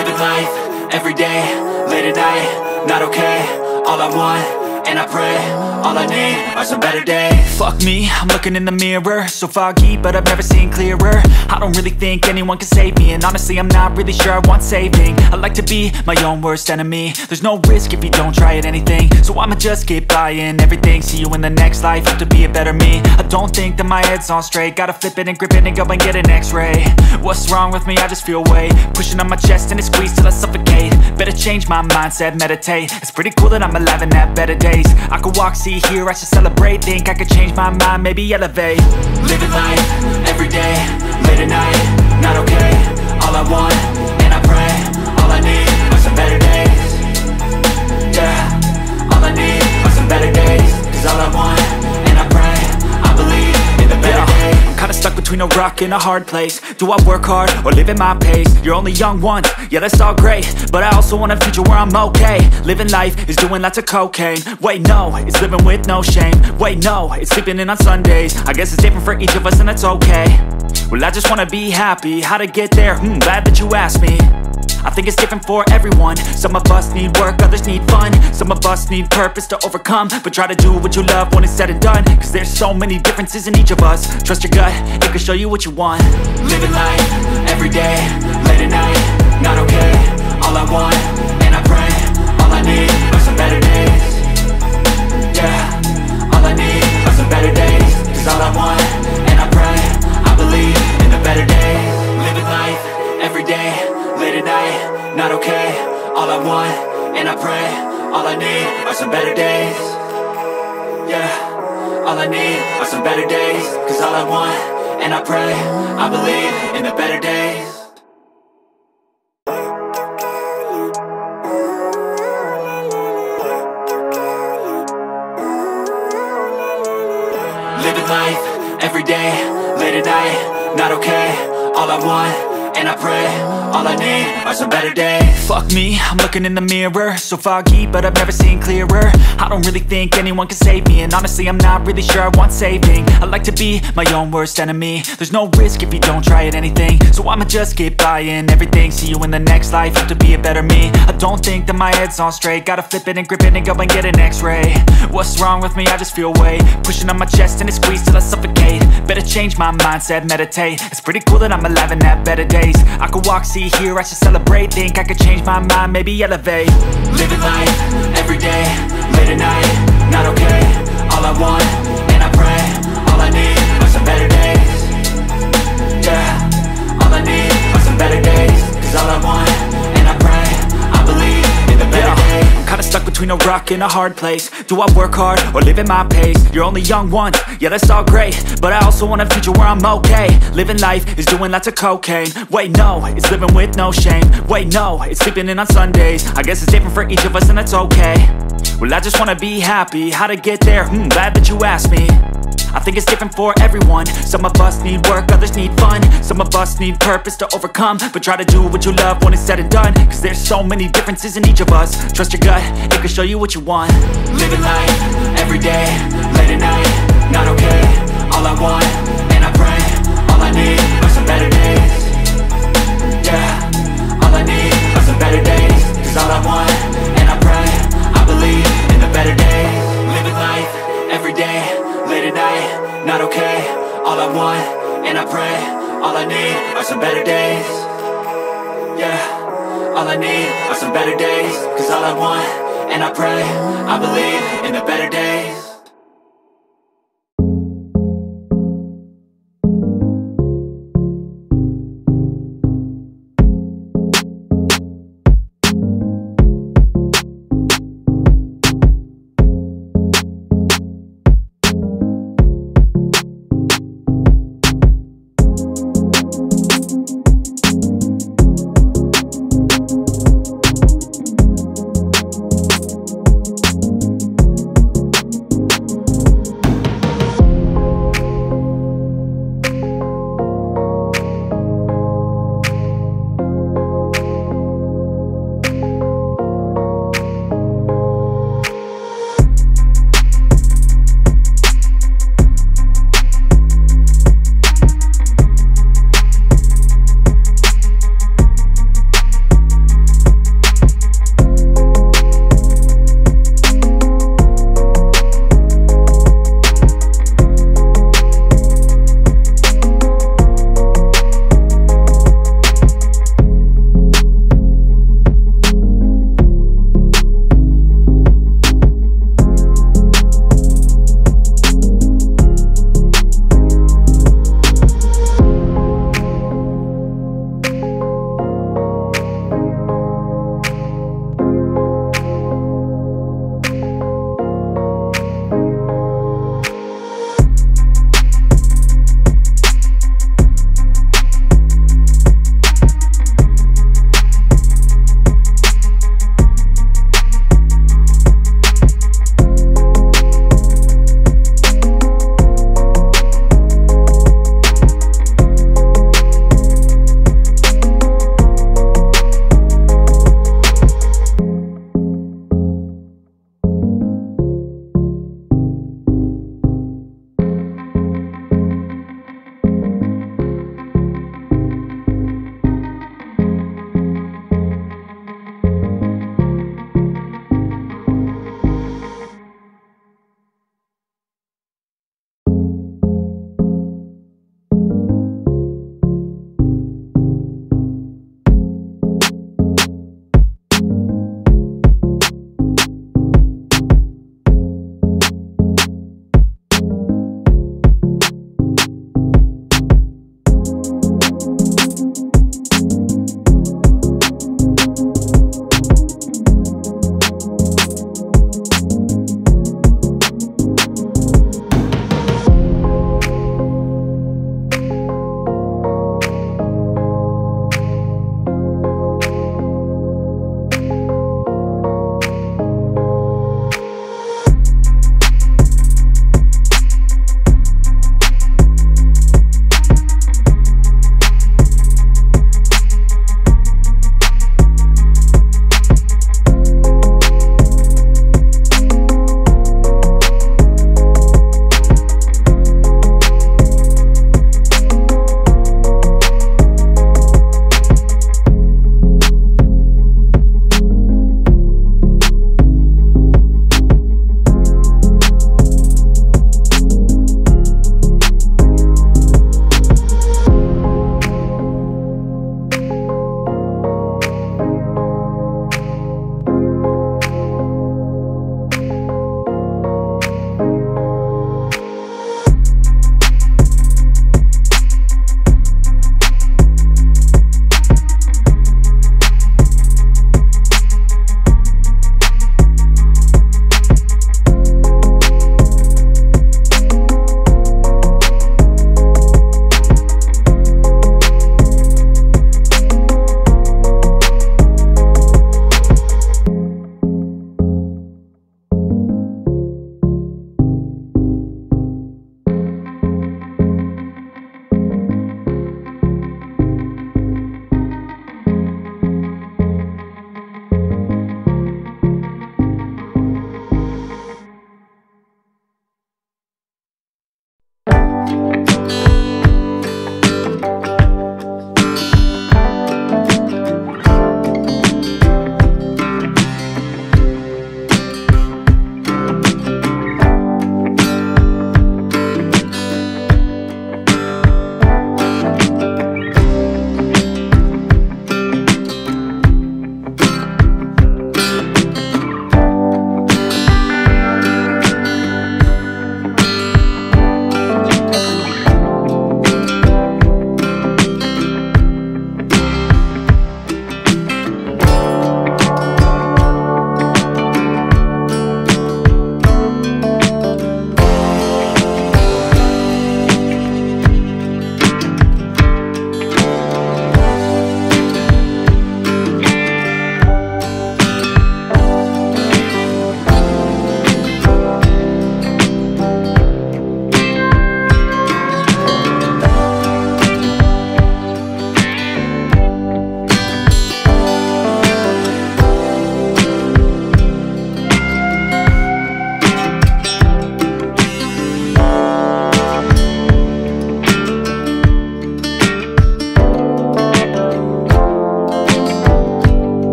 Living life, everyday, late at night, not okay. All I want, and I pray, all I need are some better days. Fuck me, I'm looking in the mirror, so foggy, but I've never seen clearer. I don't really think anyone can save me, and honestly I'm not really sure I want saving. I like to be my own worst enemy. There's no risk if you don't try at anything, so I'ma just keep buying everything. See you in the next life, have to be a better me. I don't think that my head's on straight, gotta flip it and grip it and go and get an x-ray. What's wrong with me? I just feel weight pushing on my chest and it squeezes till I suffocate. Better change my mindset, meditate. It's pretty cool that I'm alive and have better days. I could walk, see, hear, I should celebrate. Think I could change my mind, maybe elevate. Living life, everyday, late at night, not okay. All I want, and I pray, all I need are some better days. Yeah, all I need are some better days. Cause all I want, and I pray, I believe in the better days. I'm kinda stuck between a rock and a hard place. Do I work hard or live at my pace? You're only young once, yeah that's all great, but I also want a future where I'm okay. Living life is doing lots of cocaine. Wait no, it's living with no shame. Wait no, it's sleeping in on Sundays. I guess it's different for each of us and that's okay. Well I just wanna be happy, how to get there? Glad that you asked me. I think it's different for everyone. Some of us need work, others need fun. Some of us need purpose to overcome. But try to do what you love when it's said and done, cause there's so many differences in each of us. Trust your gut, it can show you what you want. Living life, everyday, late at night, not okay. All I want, and I pray, all I need are some better days. Yeah, all I need are some better days. Cause all I want, and I pray, I believe in the better days. Living life, everyday, late at night, not okay. All I want, and I pray, all I need are some better days. Yeah, all I need are some better days. Cause all I want, and I pray, I believe in the better days. Living life, everyday, late at night, not okay. All I want, and I pray, all I need are some better days. Fuck me, I'm looking in the mirror, so foggy, but I've never seen clearer. I don't really think anyone can save me, and honestly I'm not really sure I want saving. I like to be my own worst enemy. There's no risk if you don't try at anything, so I'ma just keep buying everything. See you in the next life, have to be a better me. I don't think that my head's on straight, gotta flip it and grip it and go and get an x-ray. What's wrong with me? I just feel weight pushing on my chest and it squeezes till I suffocate. Better change my mindset, meditate. It's pretty cool that I'm alive and have better days. I could walk, see, hear, I should celebrate. Think I could change my mind, maybe elevate. Living life, everyday, late at night, not okay. All I want, and I pray, all I need are some better days. Yeah, all I need are some better days. Cause all I want, and I pray, I believe in the better days. I'm kinda stuck between a rock and a hard place. Do I work hard or live at my pace? You're only young once, yeah that's all great, but I also want a future where I'm okay. Living life is doing lots of cocaine. Wait no, it's living with no shame. Wait no, it's sleeping in on Sundays. I guess it's different for each of us and that's okay. Well I just wanna be happy, how to get there? Glad that you asked me. I think it's different for everyone. Some of us need work, others need fun. Some of us need purpose to overcome. But try to do what you love when it's said and done, cause there's so many differences in each of us. Trust your gut, it can show you what you want. Living life, everyday, late at night, not okay. All I want, and I pray, all I need are some better days. Yeah, all I need are some better days. Cause all I want, and I pray, I believe in the better days. Living life, everyday, late at night, not okay. All I want, and I pray, all I need are some better days. Yeah, all I need are some better days. Cause all I want, and I pray, I believe in the better days.